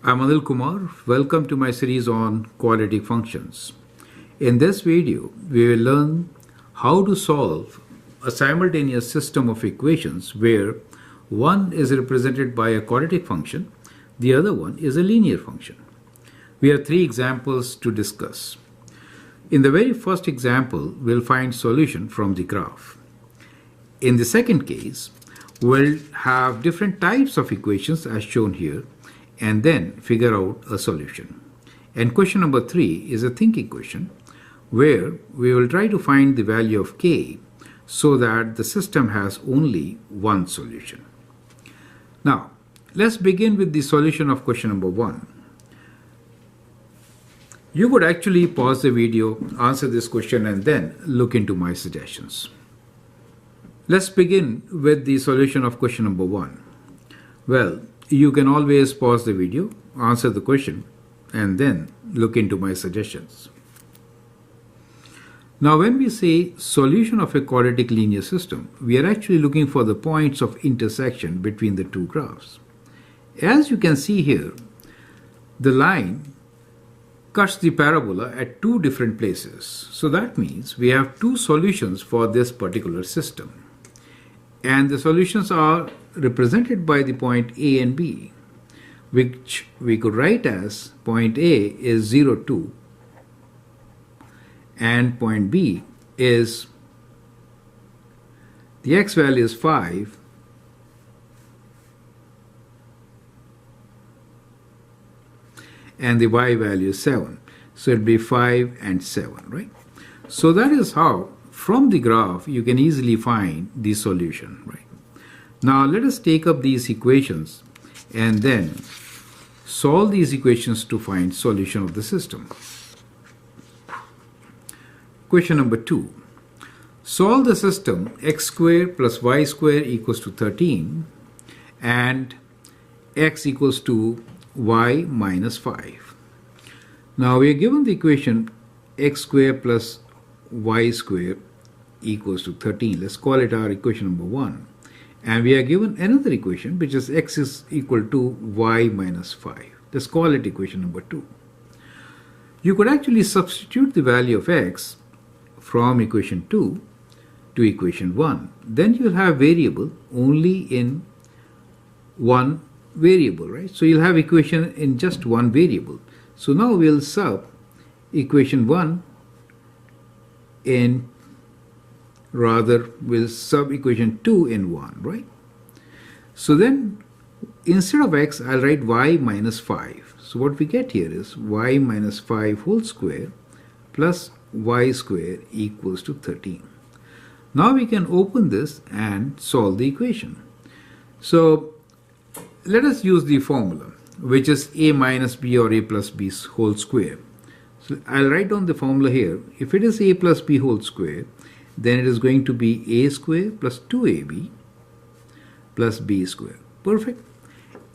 I'm Anil Kumar. Welcome to my series on quadratic functions. In this video, we will learn how to solve a simultaneous system of equations where one is represented by a quadratic function, the other one is a linear function. We have three examples to discuss. In the very first example, we'll find solution from the graph. In the second case, we'll have different types of equations as shown here, and then figure out a solution. And question number 3 is a thinking question where we will try to find the value of k so that the system has only one solution. Now, let's begin with the solution of question number 1. You could actually pause the video, answer this question, and then look into my suggestions. Let's begin with the solution of question number 1. Well, you can always pause the video, answer the question, and then look into my suggestions. Now, when we say solution of a quadratic linear system, we are actually looking for the points of intersection between the two graphs. As you can see here, the line cuts the parabola at two different places. So that means we have two solutions for this particular system. And the solutions are represented by the point A and B, which we could write as point A is 0, 2, and point B is the x value is 5, and the y value is 7. So it would be 5 and 7, right? So that is how, from the graph, you can easily find the solution, right? Now let us take up these equations and then solve these equations to find solution of the system. Question number 2. Solve the system x squared plus y squared equals to 13 and x equals to y minus 5. Now we are given the equation x squared plus y squared equals to 13. Let's call it our equation number 1. And we are given another equation which is x is equal to y minus 5. Let's call it equation number 2. You could actually substitute the value of x from equation 2 to equation 1. Then you will have variable only in one variable, right? So you'll have equation in just one variable. So now we'll sub equation 1 in we'll sub equation 2 in 1, right? So then instead of x, I'll write y minus 5. So what we get here is y minus 5 whole square plus y square equals to 13. Now we can open this and solve the equation. So let us use the formula, which is a minus b or a plus b whole square. So I'll write down the formula here. If it is a plus b whole square, then it is going to be a square plus 2ab plus b square. Perfect.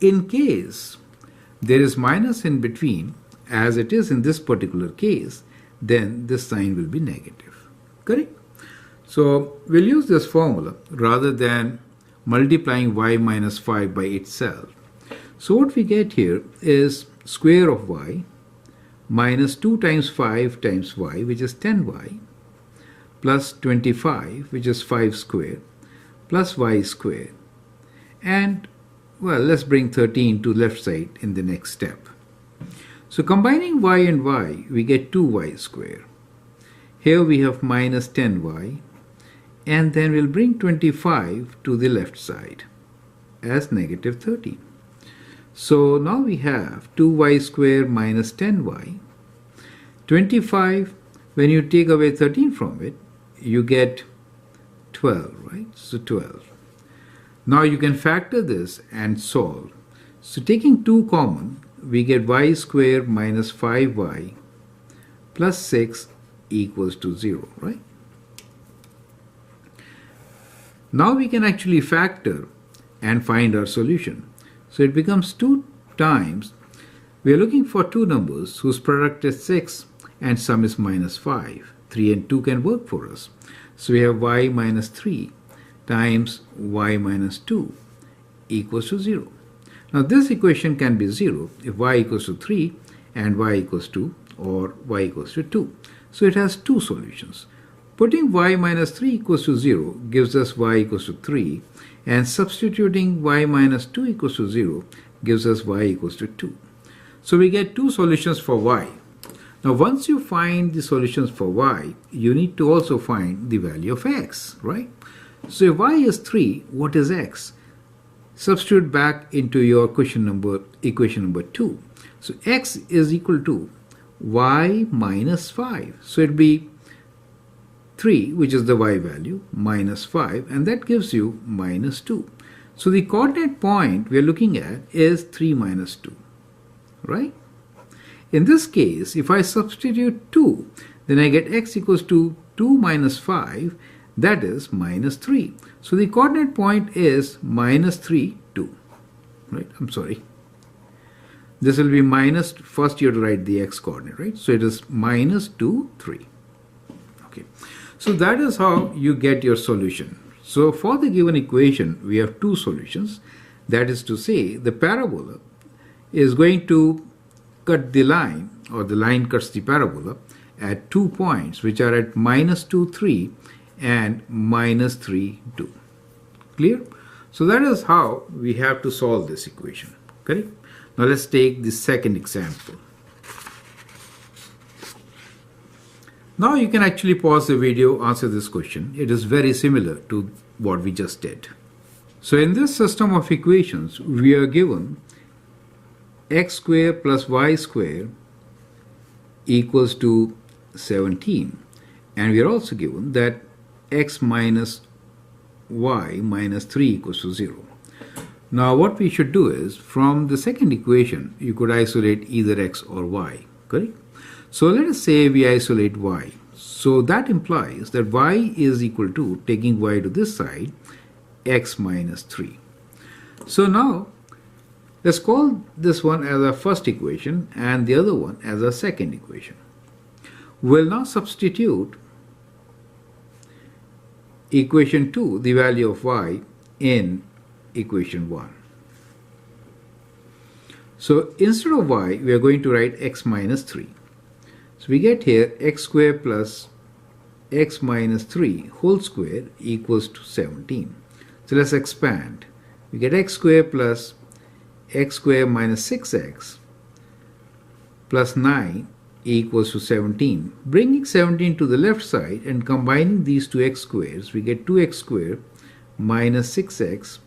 In case there is minus in between, as it is in this particular case, then this sign will be negative. Correct? So we'll use this formula rather than multiplying y minus 5 by itself. So what we get here is square of y minus 2 times 5 times y, which is 10y, plus 25, which is 5 squared, plus y squared. And, well, let's bring 13 to left side in the next step. So combining y and y, we get 2y squared. Here we have minus 10y, and then we'll bring 25 to the left side as negative 13. So now we have 2y squared minus 10y. 25, when you take away 13 from it, you get 12, right? So 12. Now you can factor this and solve. So taking 2 common, we get y squared minus 5y plus 6 equals to 0, right? Now we can actually factor and find our solution. So it becomes 2 times. We are looking for two numbers whose product is 6 and sum is minus 5. 3 and 2 can work for us. So we have y minus 3 times y minus 2 equals to 0. Now this equation can be 0 if y equals to 3 and y equals to or y equals to 2. So it has two solutions. Putting y minus 3 equals to 0 gives us y equals to 3, and substituting y minus 2 equals to 0 gives us y equals to 2. So we get two solutions for y. Now once you find the solutions for y, you need to also find the value of x, right? So if y is 3, what is x? Substitute back into your equation number 2. So x is equal to y minus 5. So it will be 3, which is the y value, minus 5, and that gives you minus 2. So the coordinate point we are looking at is 3 minus 2, right? In this case, if I substitute 2, then I get x equals to 2 minus 5, that is minus 3. So the coordinate point is minus 3, 2, right? I'm sorry. This will be minus, first you have to write the x coordinate, right? So it is minus 2, 3. Okay. So that is how you get your solution. So for the given equation, we have two solutions. That is to say, the parabola is going to cut the line, or the line cuts the parabola at 2 points, which are at minus 2, 3 and minus 3, 2. Clear? So that is how we have to solve this equation. Correct? Now let's take the second example. Now you can actually pause the video, answer this question. It is very similar to what we just did. So in this system of equations, we are given x squared plus y squared equals to 17. And we are also given that x minus y minus 3 equals to 0. Now what we should do is, from the second equation, you could isolate either x or y, correct? So let us say we isolate y. So that implies that y is equal to, taking y to this side, x minus 3. So now let's call this one as our first equation and the other one as our second equation. We'll now substitute equation 2, the value of y, in equation 1. So instead of y, we are going to write x minus 3. So we get here x squared plus x minus 3 whole square equals to 17. So let's expand. We get x squared plus x squared minus 6x plus 9 equals to 17. Bringing 17 to the left side and combining these two x squares, we get 2x squared minus 6x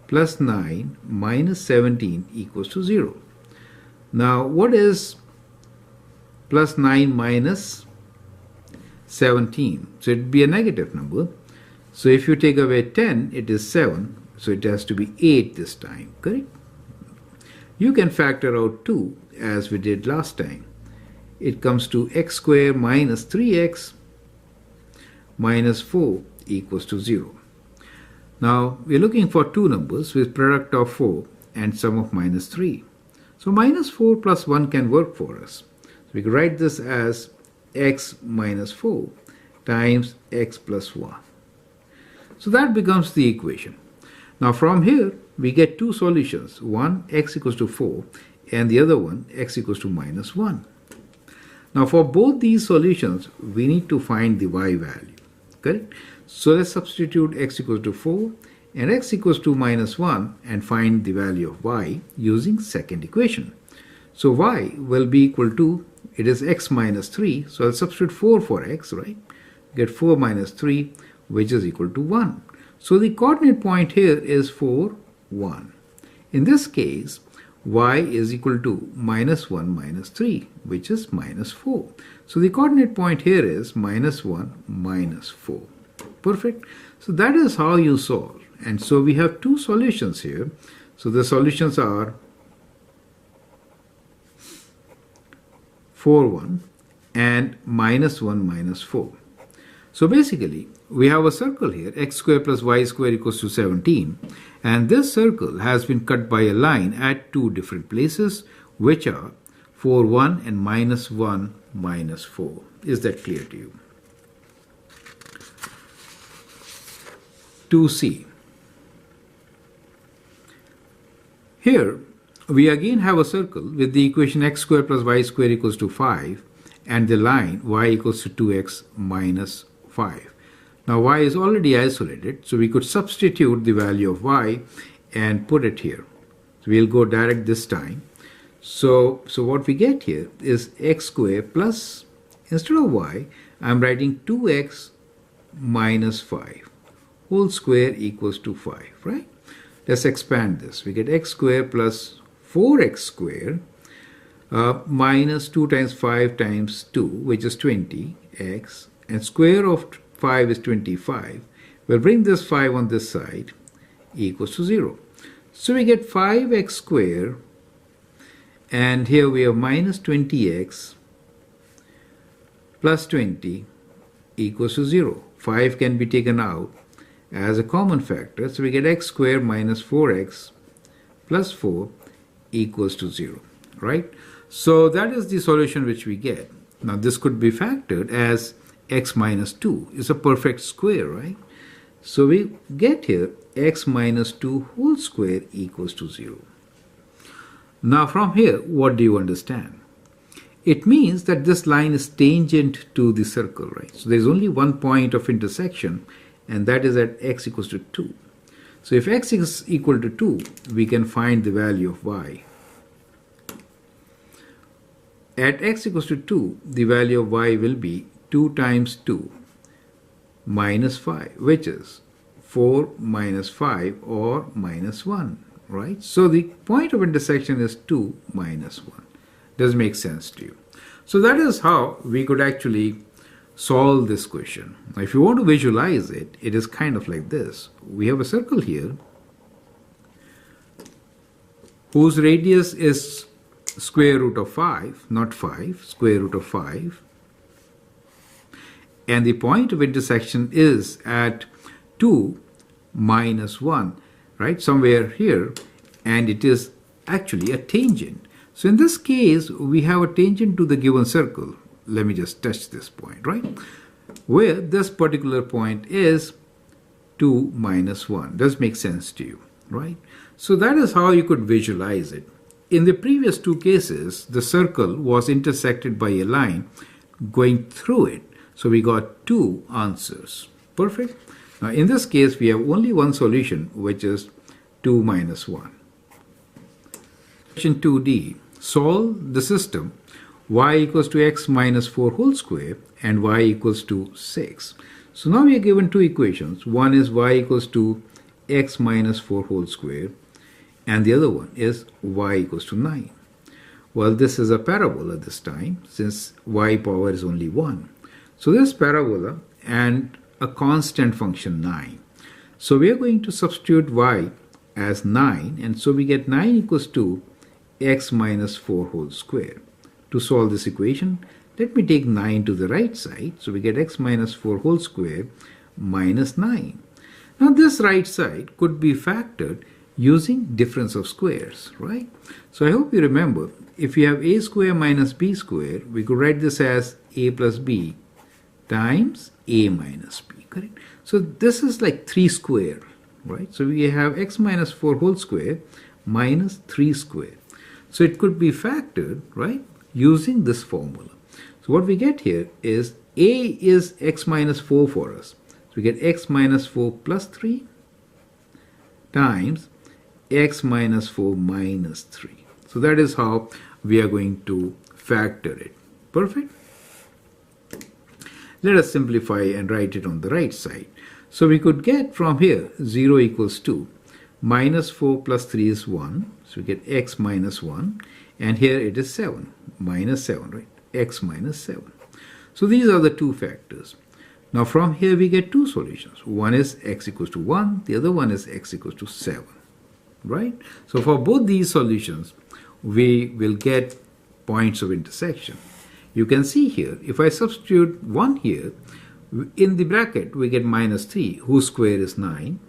plus 9 minus 17 equals to 0. Now what is plus 9 minus 17? So it would be a negative number. So if you take away 10, it is 7. So it has to be 8 this time, correct? You can factor out 2 as we did last time. It comes to x squared minus 3x minus 4 equals to 0. Now we are looking for two numbers with product of 4 and sum of minus 3. So minus 4 plus 1 can work for us. So we can write this as x minus 4 times x plus 1. So that becomes the equation. Now from here we get two solutions. One, x equals to 4, and the other one, x equals to minus 1. Now for both these solutions, we need to find the y value, correct? So let's substitute x equals to 4 and x equals to minus 1 and find the value of y using second equation. So y will be equal to, it is x minus 3, so I'll substitute 4 for x, right? Get 4 minus 3, which is equal to 1. So the coordinate point here is 4, 1. In this case, y is equal to minus 1 minus 3, which is minus 4. So the coordinate point here is minus 1 minus 4. Perfect. So that is how you solve. And so we have two solutions here. So the solutions are 4, 1 and minus 1 minus 4. So basically, we have a circle here, x squared plus y squared equals to 17. And this circle has been cut by a line at two different places, which are 4, 1 and minus 1 minus 4. Is that clear to you? 2c. Here, we again have a circle with the equation x squared plus y squared equals to 5 and the line y equals to 2x minus 5. Now y is already isolated, so we could substitute the value of y and put it here. So we'll go direct this time. So what we get here is x squared plus, instead of y, I'm writing 2x minus 5 whole square equals to 5, right? Let's expand this. We get x squared plus 4x squared minus 2 times 5 times 2, which is 20x, and square of 5 is 25. We'll bring this 5 on this side equals to 0. So we get 5x squared, and here we have minus 20x plus 20 equals to 0. 5 can be taken out as a common factor, so we get x squared minus 4x plus 4 equals to 0, right? So that is the solution which we get. Now this could be factored as x minus 2 is a perfect square, right? So we get here x minus 2 whole square equals to 0. Now from here, what do you understand? It means that this line is tangent to the circle, right? So there is only one point of intersection, and that is at x equals to 2. So if x is equal to 2, we can find the value of y. At x equals to 2, the value of y will be 2 times 2 minus 5, which is 4 minus 5 or minus 1, right? So the point of intersection is 2 minus 1. Does make sense to you? So that is how we could actually solve this question. Now, if you want to visualize it, it is kind of like this. We have a circle here whose radius is square root of 5, not 5, square root of 5. And the point of intersection is at 2 minus 1, right? Somewhere here. And it is actually a tangent. So in this case, we have a tangent to the given circle. Let me just touch this point, right? Where this particular point is 2 minus 1. Does make sense to you, right? So that is how you could visualize it. In the previous two cases, the circle was intersected by a line going through it. So we got two answers. Perfect. Now in this case, we have only one solution, which is 2 minus 1. Question 2D. Solve the system y equals to x minus 4 whole square and y equals to 6. So now we are given two equations. One is y equals to x minus 4 whole square, and the other one is y equals to 9. Well, this is a parabola this time, since y power is only 1. So this parabola and a constant function 9. So we are going to substitute y as 9, and so we get 9 equals to x minus 4 whole square. To solve this equation, let me take 9 to the right side. So we get x minus 4 whole square minus 9. Now this right side could be factored using difference of squares, right? So I hope you remember, if you have a square minus b square, we could write this as a plus b times a minus b, correct? So this is like 3 square, right? So we have x minus 4 whole square minus 3 square. So it could be factored, right, using this formula. So what we get here is a is x minus 4 for us. So we get x minus 4 plus 3 times x minus 4 minus 3. So that is how we are going to factor it. Perfect. Let us simplify and write it on the right side. So we could get from here 0 equals 2. Minus 4 plus 3 is 1. So we get x minus 1. And here it is 7. Minus 7, right? X minus 7. So these are the two factors. Now from here we get two solutions. One is x equals to 1. The other one is x equals to 7. Right? So for both these solutions, we will get points of intersection. You can see here, if I substitute 1 here, in the bracket we get minus 3, whose square is 9.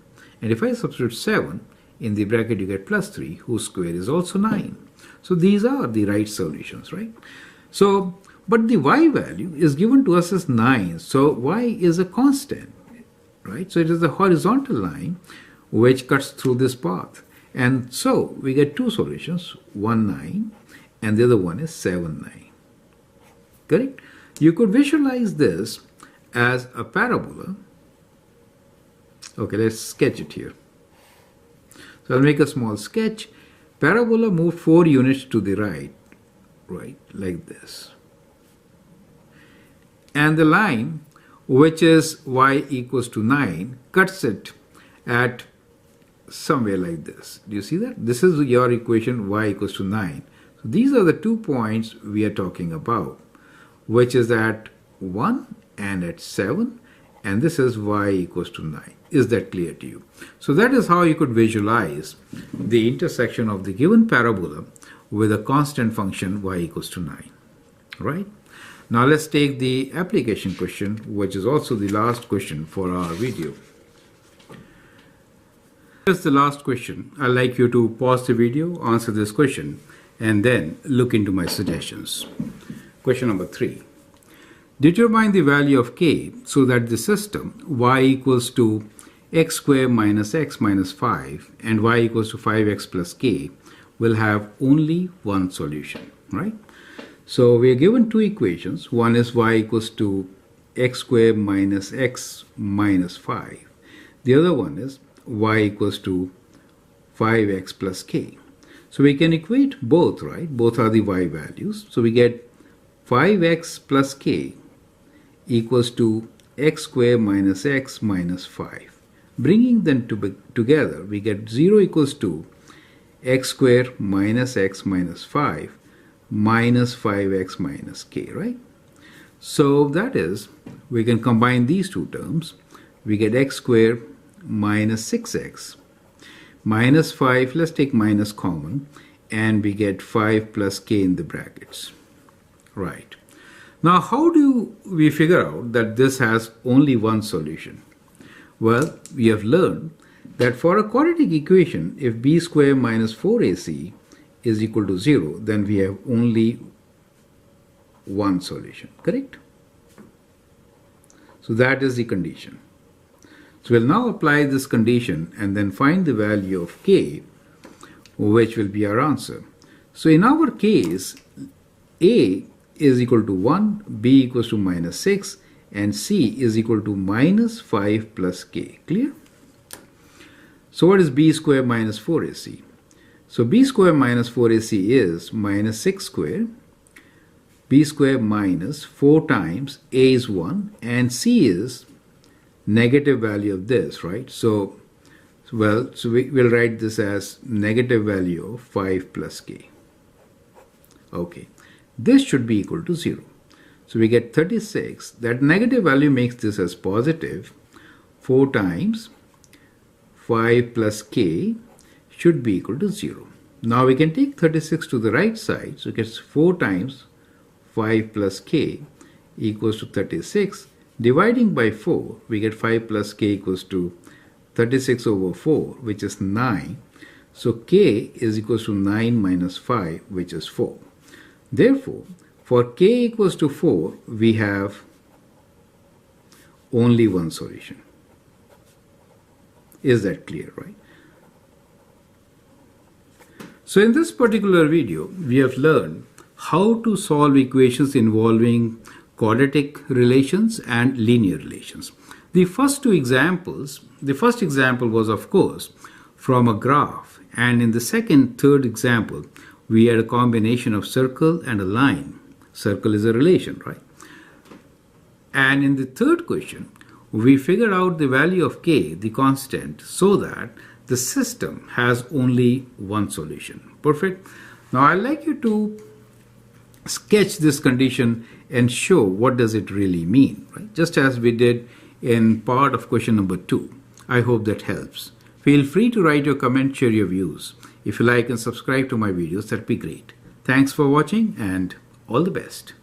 And if I substitute 7, in the bracket you get plus 3, whose square is also 9. So these are the right solutions, right? So, but the y value is given to us as 9. So y is a constant, right? So it is the horizontal line which cuts through this path. And so we get two solutions, 1, 9, and the other one is 7, 9. Correct? You could visualize this as a parabola. Okay, let's sketch it here. So I'll make a small sketch. Parabola moved 4 units to the right, like this. And the line, which is y equals to 9, cuts it at somewhere like this. Do you see that? This is your equation, y equals to 9. So these are the 2 points we are talking about, which is at 1 and at 7, and this is y equals to 9. Is that clear to you? So that is how you could visualize the intersection of the given parabola with a constant function y equals to 9, right? Now let's take the application question, which is also the last question for our video. Here's the last question. I'd like you to pause the video, answer this question, and then look into my suggestions. Question number 3. Determine the value of k so that the system y equals to x squared minus x minus 5 and y equals to 5x plus k will have only one solution, right? So we are given two equations. One is y equals to x squared minus x minus 5. The other one is y equals to 5x plus k. So we can equate both, right? Both are the y values. So we get 5x plus k equals to x squared minus x minus 5. Bringing them together, we get 0 equals to x squared minus x minus 5 minus 5x minus k, right? So that is, we can combine these two terms. We get x squared minus 6x minus 5, let's take minus common, and we get 5 plus k in the brackets, right? Now, how do we figure out that this has only one solution? Well, we have learned that for a quadratic equation, if b squared minus 4ac is equal to 0, then we have only one solution, correct? So that is the condition. So we'll now apply this condition and then find the value of k, which will be our answer. So in our case, a is equal to 1, b equals to minus 6, and c is equal to minus 5 plus k. Clear? So what is b squared minus 4ac? So b squared minus 4ac is minus 6 squared, b squared minus 4 times a is 1, and c is negative value of this, right? So we will write this as negative value of 5 plus k. Okay, this should be equal to 0. So we get 36. That negative value makes this as positive. 4 times 5 plus k should be equal to 0. Now we can take 36 to the right side. So it gets 4 times 5 plus k equals to 36. Dividing by 4, we get 5 plus k equals to 36 over 4, which is 9. So k is equals to 9 minus 5, which is 4. Therefore, for k equals to 4, we have only one solution. Is that clear, right? So in this particular video, we have learned how to solve equations involving quadratic relations and linear relations. The first example was, of course, from a graph, and in the third example, we had a combination of circle and a line. Circle is a relation, right? And in the third question, we figured out the value of k, the constant, so that the system has only one solution. Perfect. Now I'd like you to sketch this condition and show what does it really mean, right? Just as we did in part of question number 2. I hope that helps. Feel free to write your comment, share your views. If you like and subscribe to my videos, that'd be great. Thanks for watching and all the best.